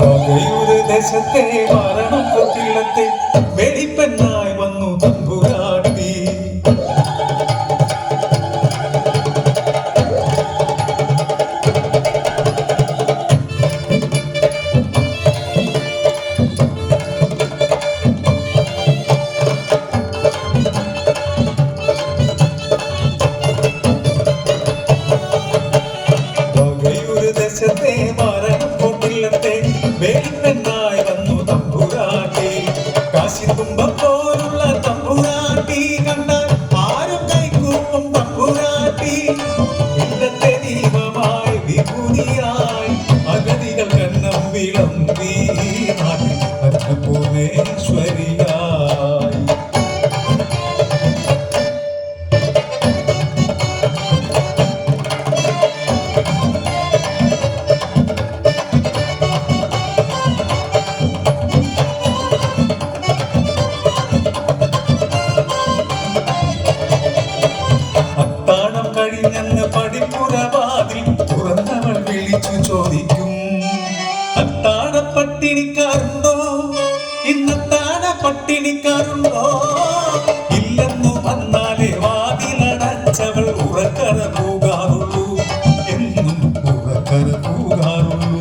വകയൊരു ദേശത്തെ മരണക്കൊട്ടില്ലത്തെ വെളിപ്പെണ്ണായി വന്നു തമ്പുരാട്ടി. വകയൊരു ദേശത്തെ മരണക്കൊട്ടില്ലത്തെ വെളിപ്പെണ്ണായി വന്നു തമ്പുരാട്ടി. കാശിത്തുമ്പ പോലുള്ള തമ്പുരാട്ടി കണ്ടാൽ ആരും കൈകൂപ്പും തമ്പുരാട്ടി. ഇന്നത്തെ ദീപമായി വിഭൂതിയായി അഗതികൾ കണ്ണം വിളമ്പി നാട്ടിൽ അന്നപൂർണേശ്വരിയായി. കഴിഞ്ഞെന്ന് പടിപ്പുറവാതിൽ തുറന്നവൾ വിളിച്ചു ചോദിക്കും, അത്താഴ പട്ടിണിക്കാരുണ്ടോ? ഇന്നത്താഴ പട്ടിണിക്കാരുണ്ടോ? ഇല്ലെന്നു വന്നാലേ വാതിലടച്ചവൾ ഉറക്കര പോകാറുള്ളൂ, എന്നും ഉറക്കര പോകാറുള്ളൂ.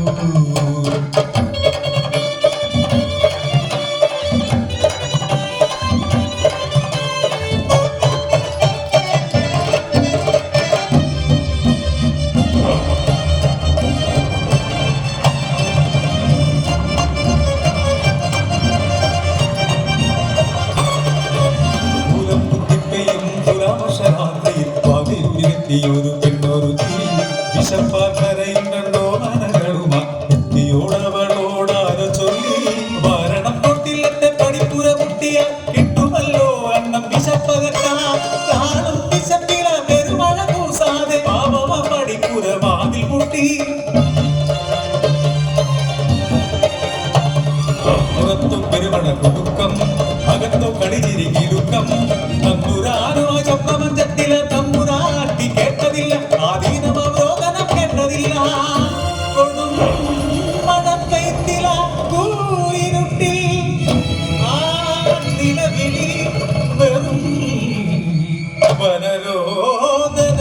ഒരു പെണ്ണൊരുത്തി വിശപ്പാൽ കരയുന്നുണ്ടോ മനകളുമ എത്തിയോടവളോടാരോ ചൊല്ലി, വരണം തൊട്ടില്ലത്തെ പടിപ്പുര മുട്ടിയ കിട്ടുമല്ലോ അന്നം വിശപ്പകറ്റാ. കാണും വിശപ്പില പെരുമഴ കൂസാതെ പാവമ പടിപ്പുര വാതിൽ മുട്ടി. പുറത്തു പെരുമഴ കൊടുക്കം, അകത്തു കളിചിരി കിലുക്കം. തമ്പുരാനോ ചപ്പമഞ്ചത്തില തമ്പുരാട്ടി കേട്ടതില്ല, ആദീനമവലോകനം കേട്ടതില്ല. കൊടും മഴ പെയ്ത്തില കൂരിരുട്ടിൽ ആ നിലവിളി വെറും വനരോദനമായി.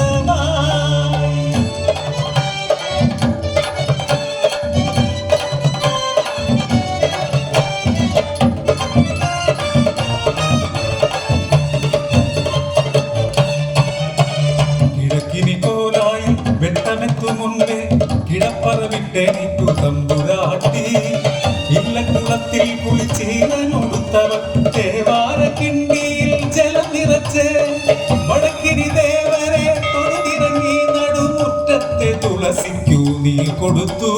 വെട്ടമെത്തുമുൻപേ കിടപ്പറ വിട്ടേറ്റു തമ്പുരാട്ടി. ഇല്ലക്കുളത്തിൽ കുളിച്ചീലനൊടുത്തവർ തേവാര കിണ്ടിയിൽ ജലം നിറച്ച് വടക്കിനി ദേവരെ തൊഴുതിറങ്ങി നടുമുറ്റത്തെ തുളസിക്കു നീ കൊടുത്തു.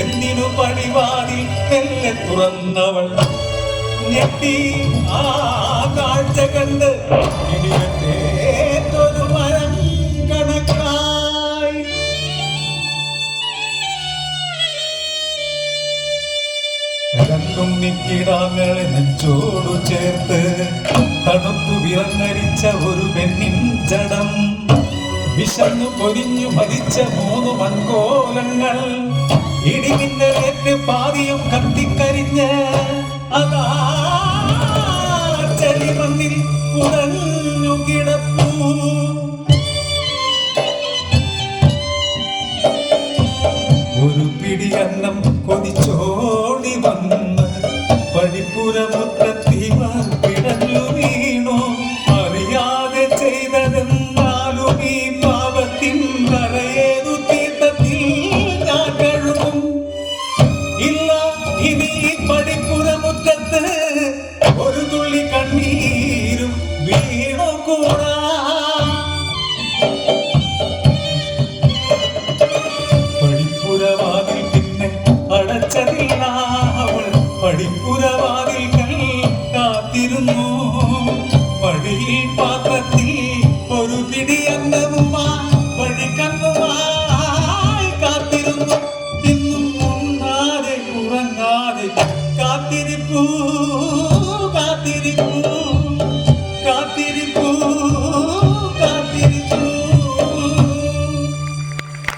എന്നിനു പടിവാതിൽ മെല്ലെ തുറന്നവൾ ഞെട്ടി ആ കാഴ്ച കണ്ട് ഇടിവെട്ടേറ്റൊരു മരം കണക്കായി. രണ്ടും നിക്കിടാങ്ങളെ നെഞ്ചോടു ചേർത്ത് തണുത്തു വിറങ്ങരിച്ച ഒരു പെണ്ണിൻ ജഡം. വിശന്നു പൊരിഞ്ഞു മരിച്ച 3 മൺകോലങ്ങൾ ഇടിമിന്നലേറ്റ് പാതിയും കത്തിക്കരിഞ്ഞ് അതാ ചെളിമണ്ണിൽ ഉടഞ്ഞു കിടപ്പൂ. ഒരു പിടി അന്നം കൊതിച്ചോടി വന്ന് പടിപ്പുര